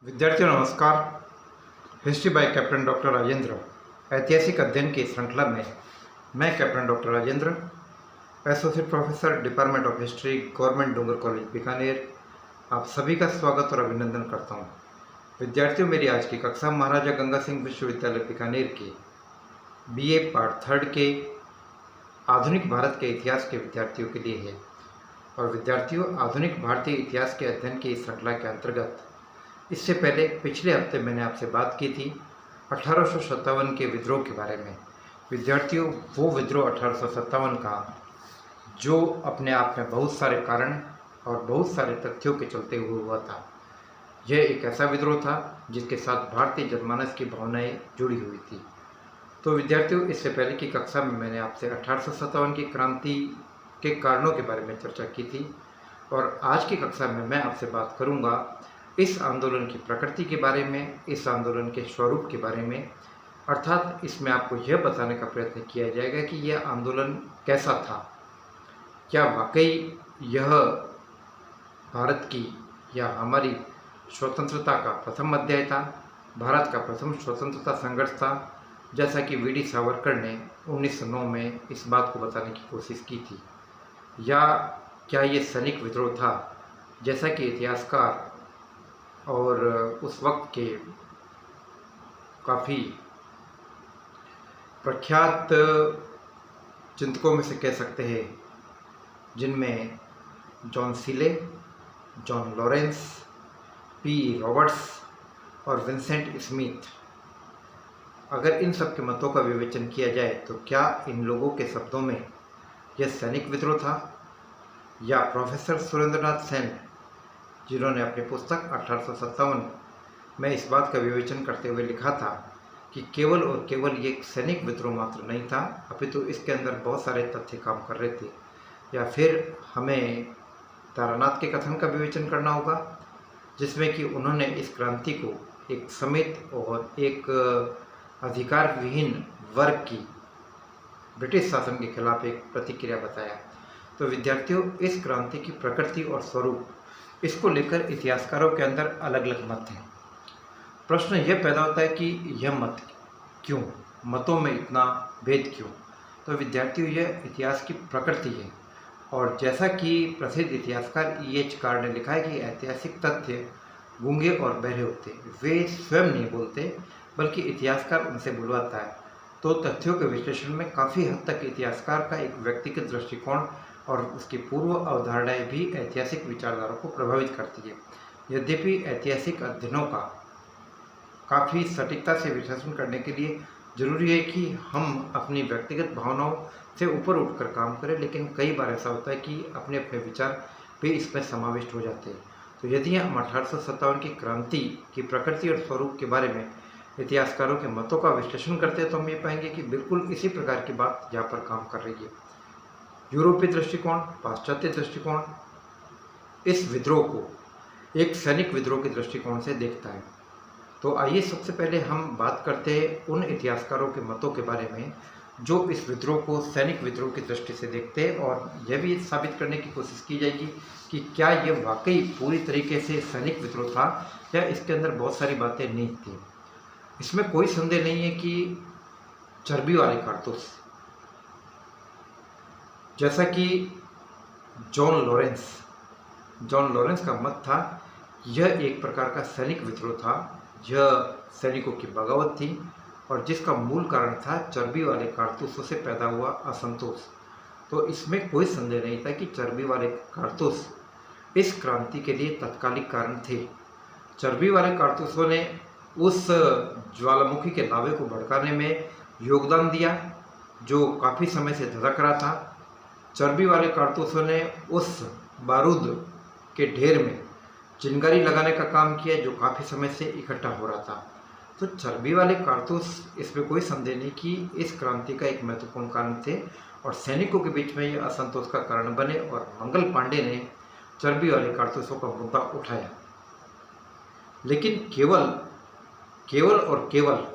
विद्यार्थियों नमस्कार। History by captain doctor Rajendra ऐतिहासिक अध्ययन की श्रृंखला में मैं captain doctor Rajendra, associate professor department of history, government Dungar college Bikaner, आप सभी का स्वागत और अभिनंदन करता हूं। विद्यार्थियों, मेरी आज की कक्षा महाराजा गंगा सिंह विश्वविद्यालय बीकानेर के बीए पार्ट 3 के आधुनिक भारत के इतिहास के विद्यार्थियों के लिए है। और विद्यार्थियों, आधुनिक भारतीय इतिहास के अध्ययन की इस श्रृंखला के अंतर्गत इससे पहले पिछले हफ्ते मैंने आपसे बात की थी 1857 के विद्रोह के बारे में। विद्यार्थियों, वो विद्रोह 1857 का जो अपने आप में बहुत सारे कारण और बहुत सारे तथ्यों के चलते हुए हुआ था, यह एक ऐसा विद्रोह था जिसके साथ भारतीय जनमानस की भावनाएं जुड़ी हुई थी। तो विद्यार्थियों, इससे पहले की कक्षा में मैंने आपसे 1857 की क्रांति के कारणों के बारे में चर्चा की थी और आज की कक्षा में मैं आपसे बात करूंगा इस आंदोलन की प्रकृति के बारे में, इस आंदोलन के स्वरूप के बारे में। अर्थात इसमें आपको यह बताने का प्रयत्न किया जाएगा कि यह आंदोलन कैसा था, क्या वाकई यह भारत की या हमारी स्वतंत्रता का प्रथम अध्याय था, भारत का प्रथम स्वतंत्रता संघर्ष था, जैसा कि वीडी सावरकर ने 1909 में इस बात को बताने की कोशिश की थी, या क्या ये सैनिक विद्रोह था जैसा कि इतिहासकार और उस वक्त के काफ़ी प्रख्यात चिंतकों में से कह सकते हैं, जिनमें John Seeley, John Lawrence, P Roberts और विंसेंट स्मिथ, अगर इन सब के मतों का विवेचन किया जाए तो क्या इन लोगों के शब्दों में यह सैनिक विद्रोह था, या प्रोफेसर सुरेंद्रनाथ सेन जिन्होंने अपनी पुस्तक 1857 में इस बात का विवेचन करते हुए लिखा था कि केवल और केवल ये एक सैनिक विद्रोह मात्र नहीं था, अपितु इसके अंदर बहुत सारे तथ्य काम कर रहे थे, या फिर हमें तारानाथ के कथन का विवेचन करना होगा जिसमें कि उन्होंने इस क्रांति को एक समित और एक अधिकार विहीन वर्ग की ब्रिटिश शासन के खिलाफ एक प्रतिक्रिया बताया। तो विद्यार्थियों, इस क्रांति की प्रकृति और स्वरूप, इसको लेकर इतिहासकारों के अंदर अलग अलग मत हैं। प्रश्न यह पैदा होता है कि यह मत क्यों, मतों में इतना भेद क्यों? तो विद्यार्थियों, यह इतिहास की प्रकृति है और जैसा कि प्रसिद्ध इतिहासकार E.H. कार ने लिखा है कि ऐतिहासिक तथ्य गूंगे और बहरे होते, वे स्वयं नहीं बोलते बल्कि इतिहासकार उनसे बुलवाता है। तो तथ्यों के विश्लेषण में काफ़ी हद तक इतिहासकार का एक व्यक्तिगत दृष्टिकोण और उसकी पूर्व अवधारणाएं भी ऐतिहासिक विचारधारा को प्रभावित करती है। यद्यपि ऐतिहासिक अध्ययनों का काफ़ी सटीकता से विश्लेषण करने के लिए जरूरी है कि हम अपनी व्यक्तिगत भावनाओं से ऊपर उठकर काम करें, लेकिन कई बार ऐसा होता है कि अपने अपने विचार भी इसमें समाविष्ट हो जाते हैं। तो यदि हम 1857 की क्रांति की प्रकृति और स्वरूप के बारे में इतिहासकारों के मतों का विश्लेषण करते हैं तो हम ये पाएंगे कि बिल्कुल इसी प्रकार की बात यहाँ पर काम कर रही है। यूरोपीय दृष्टिकोण, पाश्चात्य दृष्टिकोण इस विद्रोह को एक सैनिक विद्रोह के दृष्टिकोण से देखता है। तो आइए सबसे पहले हम बात करते हैं उन इतिहासकारों के मतों के बारे में जो इस विद्रोह को सैनिक विद्रोह की दृष्टि से देखते हैं, और यह भी साबित करने की कोशिश की जाएगी कि क्या यह वाकई पूरी तरीके से सैनिक विद्रोह था या इसके अंदर बहुत सारी बातें निहित थी। इसमें कोई संदेह नहीं है कि चर्बी वाले कारतूस, जैसा कि जॉन लॉरेंस का मत था, यह एक प्रकार का सैनिक विद्रोह था, यह सैनिकों की बगावत थी और जिसका मूल कारण था चर्बी वाले कारतूसों से पैदा हुआ असंतोष। तो इसमें कोई संदेह नहीं था कि चर्बी वाले कारतूस इस क्रांति के लिए तत्कालिक कारण थे। चर्बी वाले कारतूसों ने उस ज्वालामुखी के लावे को भड़काने में योगदान दिया जो काफ़ी समय से धधक रहा था। चर्बी वाले कारतूसों ने उस बारूद के ढेर में चिंगारी लगाने का काम किया जो काफ़ी समय से इकट्ठा हो रहा था। तो चर्बी वाले कारतूस, इसमें कोई संदेह नहीं कि इस क्रांति का एक महत्वपूर्ण कारण थे और सैनिकों के बीच में यह असंतोष का कारण बने और मंगल पांडे ने चर्बी वाले कारतूसों का मुद्दा उठाया। लेकिन केवल और केवल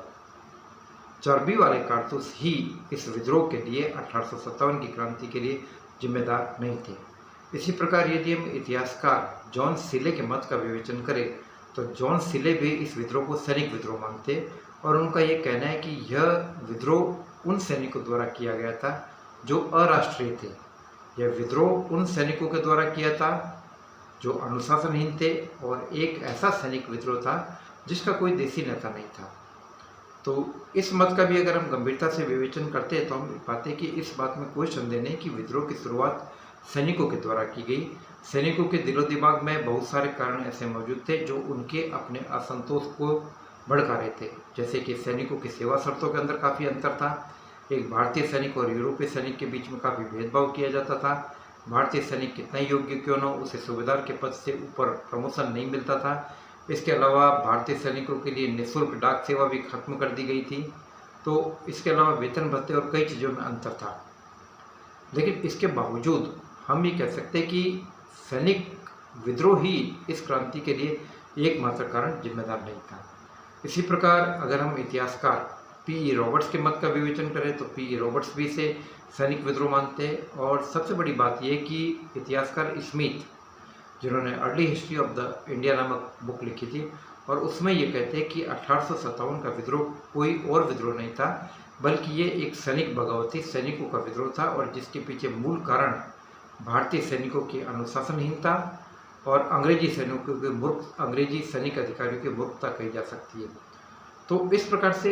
चर्बी वाले कारतूस ही इस विद्रोह के लिए 1857 की क्रांति के लिए जिम्मेदार नहीं थे। इसी प्रकार यदि हम इतिहासकार जॉन सीले के मत का विवेचन करें तो जॉन सिले भी इस विद्रोह को सैनिक विद्रोह मानते और उनका ये कहना है कि यह विद्रोह उन सैनिकों द्वारा किया गया था जो अराष्ट्रीय थे। यह विद्रोह उन सैनिकों के द्वारा किया था जो अनुशासनहीन थे और एक ऐसा सैनिक विद्रोह था जिसका कोई देशी नेता नहीं था। तो इस मत का भी अगर हम गंभीरता से विवेचन करते हैं तो हम पाते हैं कि इस बात में कोई संदेह नहीं कि विद्रोह की शुरुआत सैनिकों के द्वारा की गई। सैनिकों के दिलो दिमाग में बहुत सारे कारण ऐसे मौजूद थे जो उनके अपने असंतोष को भड़का रहे थे, जैसे कि सैनिकों की सेवा शर्तों के अंदर काफ़ी अंतर था। एक भारतीय सैनिक और यूरोपीय सैनिक के बीच में काफ़ी भेदभाव किया जाता था। भारतीय सैनिक कितना योग्य क्यों न हो, उसे सूबेदार के पद से ऊपर प्रमोशन नहीं मिलता था। इसके अलावा भारतीय सैनिकों के लिए निःशुल्क डाक सेवा भी खत्म कर दी गई थी। तो इसके अलावा वेतन भत्ते और कई चीज़ों में अंतर था। लेकिन इसके बावजूद हम ये कह सकते हैं कि सैनिक विद्रोह ही इस क्रांति के लिए एकमात्र कारण जिम्मेदार नहीं था। इसी प्रकार अगर हम इतिहासकार पी रॉबर्ट्स के मत का विवेचन करें तो पी रॉबर्ट्स भी इसे सैनिक विद्रोह मानते हैं। और सबसे बड़ी बात यह कि इतिहासकार स्मिथ, जिन्होंने early history of the India नामक बुक लिखी थी, और उसमें ये कहते हैं कि 1857 का विद्रोह कोई और विद्रोह नहीं था बल्कि ये एक सैनिक बगावती सैनिकों का विद्रोह था और जिसके पीछे मूल कारण भारतीय सैनिकों की अनुशासनहीनता और अंग्रेजी सैनिक अधिकारियों की मूर्खता कही जा सकती है। तो इस प्रकार से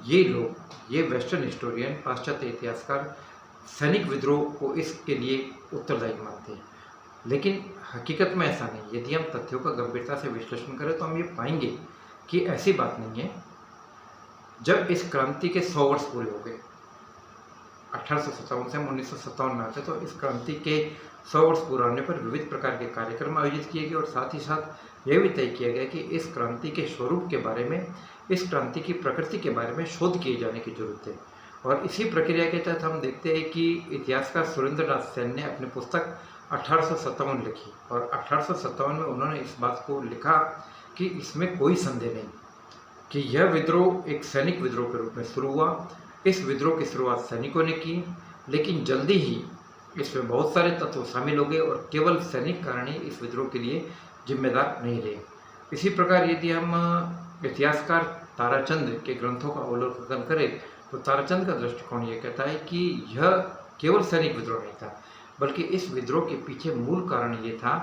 ये वेस्टर्न हिस्टोरियन, पाश्चात्य इतिहासकार सैनिक विद्रोह को इसके लिए उत्तरदायी मानते हैं। लेकिन हकीकत में ऐसा नहीं। यदि हम तथ्यों का गंभीरता से विश्लेषण करें तो हम ये पाएंगे कि ऐसी बात नहीं है। जब इस क्रांति के 100 वर्ष पूरे हो गए, 1857 से हम 1957 में आते, तो इस क्रांति के 100 वर्ष पूरा होने पर विविध प्रकार के कार्यक्रम आयोजित किए गए और साथ ही साथ यह भी तय किया गया कि इस क्रांति के स्वरूप के बारे में, इस क्रांति की प्रकृति के बारे में शोध किए जाने की जरूरत है। और इसी प्रक्रिया के तहत हम देखते हैं कि इतिहासकार सुरेंद्रनाथ सेन ने अपनी पुस्तक 1857 लिखी और 1857 में उन्होंने इस बात को लिखा कि इसमें कोई संदेह नहीं कि यह विद्रोह एक सैनिक विद्रोह के रूप में शुरू हुआ। इस विद्रोह की शुरुआत सैनिकों ने की, लेकिन जल्दी ही इसमें बहुत सारे तत्व शामिल हो गए और केवल सैनिक कारण ही इस विद्रोह के लिए जिम्मेदार नहीं रहे। इसी प्रकार यदि हम इतिहासकार ताराचंद के ग्रंथों का अवलोकन करें तो ताराचंद का दृष्टिकोण ये कहता है कि यह केवल सैनिक विद्रोह नहीं था बल्कि इस विद्रोह के पीछे मूल कारण ये था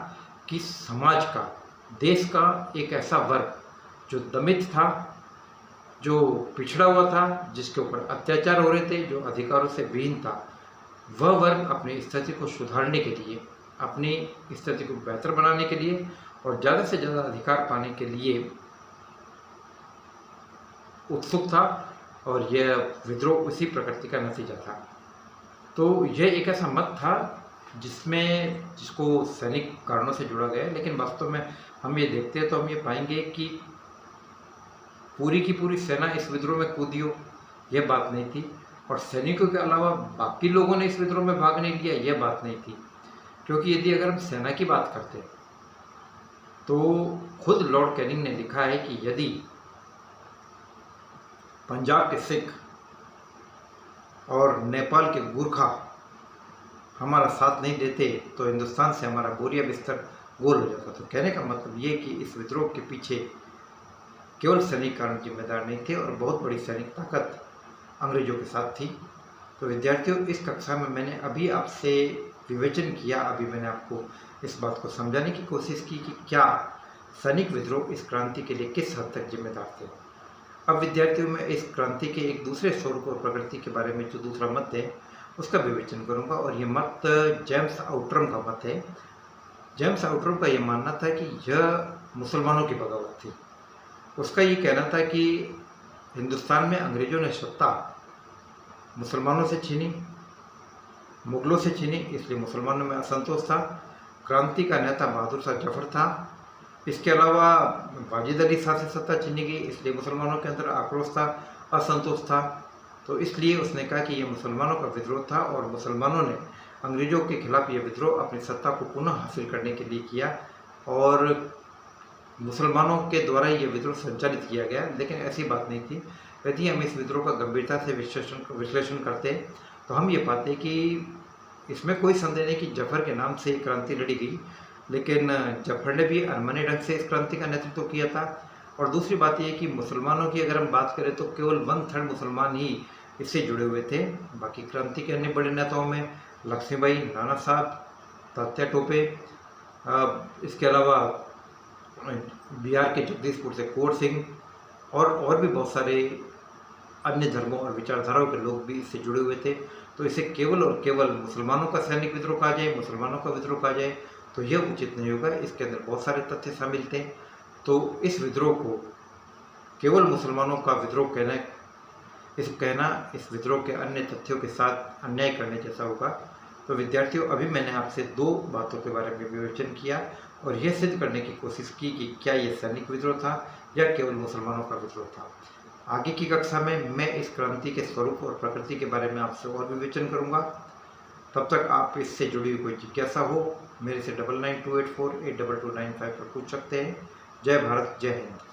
कि समाज का, देश का एक ऐसा वर्ग जो दमित था, जो पिछड़ा हुआ था, जिसके ऊपर अत्याचार हो रहे थे, जो अधिकारों से विहीन था, वह वर्ग अपनी स्थिति को सुधारने के लिए, अपनी स्थिति को बेहतर बनाने के लिए और ज़्यादा से ज़्यादा अधिकार पाने के लिए उत्सुक था और यह विद्रोह उसी प्रकृति का नतीजा था। तो यह एक ऐसा मत था जिसको सैनिक कारणों से जुड़ा गया है, लेकिन वास्तव में हम ये देखते हैं तो हम ये पाएंगे कि पूरी की पूरी सेना इस विद्रोह में कूदी हो, यह बात नहीं थी। और सैनिकों के अलावा बाकी लोगों ने इस विद्रोह में भाग नहीं लिया, यह बात नहीं थी। क्योंकि यदि अगर हम सेना की बात करते हैं तो खुद लॉर्ड कैनिंग ने लिखा है कि यदि पंजाब के सिख और नेपाल के गुरखा हमारा साथ नहीं देते तो हिंदुस्तान से हमारा बोरिया बिस्तर गोल हो जाता। तो कहने का मतलब ये कि इस विद्रोह के पीछे केवल सैनिक कारण जिम्मेदार नहीं थे और बहुत बड़ी सैनिक ताकत अंग्रेजों के साथ थी। तो विद्यार्थियों, इस कक्षा में मैंने अभी आपसे विवेचन किया, अभी मैंने आपको इस बात को समझाने की कोशिश की कि क्या सैनिक विद्रोह इस क्रांति के लिए किस हद तक जिम्मेदार थे। अब विद्यार्थियों में इस क्रांति के एक दूसरे स्वरूप और प्रकृति के बारे में जो दूसरा मत है उसका विवेचन करूंगा और ये मत जेम्स आउट्रम का मत है। जेम्स आउट्रम का यह मानना था कि यह मुसलमानों की बगावत थी। उसका ये कहना था कि हिंदुस्तान में अंग्रेजों ने सत्ता मुसलमानों से छीनी, मुगलों से छीनी, इसलिए मुसलमानों में असंतोष था। क्रांति का नेता बहादुर शाह जफर था। इसके अलावा वाजिद अली शाह से सत्ता छीनी गई, इसलिए मुसलमानों के अंदर आक्रोश था, असंतोष था। तो इसलिए उसने कहा कि यह मुसलमानों का विद्रोह था और मुसलमानों ने अंग्रेजों के खिलाफ यह विद्रोह अपनी सत्ता को पुनः हासिल करने के लिए किया और मुसलमानों के द्वारा यह विद्रोह संचालित किया गया। लेकिन ऐसी बात नहीं थी। यदि हम इस विद्रोह का गंभीरता से विश्लेषण करते तो हम ये पाते कि इसमें कोई संदेह नहीं कि जफर के नाम से क्रांति लड़ी गई, लेकिन जफर ने भी अनमने ढंग से इस क्रांति का नेतृत्व किया था। और दूसरी बात यह कि मुसलमानों की अगर हम बात करें तो केवल 1/3 मुसलमान ही इससे जुड़े हुए थे। बाकी क्रांति के अन्य बड़े नेताओं में लक्ष्मीबाई, नाना साहब, तात्या टोपे, इसके अलावा बिहार के जगदीशपुर से कोर सिंह और भी बहुत सारे अन्य धर्मों और विचारधाराओं के लोग भी इससे जुड़े हुए थे। तो इसे केवल और केवल मुसलमानों का सैनिक विद्रोह कहा जाए, मुसलमानों का विद्रोह कहा जाए तो यह उचित नहीं होगा। इसके अंदर बहुत सारे तथ्य शामिल थे। तो इस विद्रोह को केवल मुसलमानों का विद्रोह इस विद्रोह के अन्य तथ्यों के साथ अन्याय करने जैसा होगा। तो विद्यार्थियों, अभी मैंने आपसे 2 बातों के बारे में विवेचन किया और यह सिद्ध करने की कोशिश की कि क्या यह सैनिक विद्रोह था या केवल मुसलमानों का विद्रोह था। आगे की कक्षा में मैं इस क्रांति के स्वरूप और प्रकृति के बारे में आपसे और विवेचन करूंगा। तब तक आप इससे जुड़ी हुई कोई जिज्ञासा हो मेरे से 9928482295 पर पूछ सकते हैं। जय भारत, जय हिंद।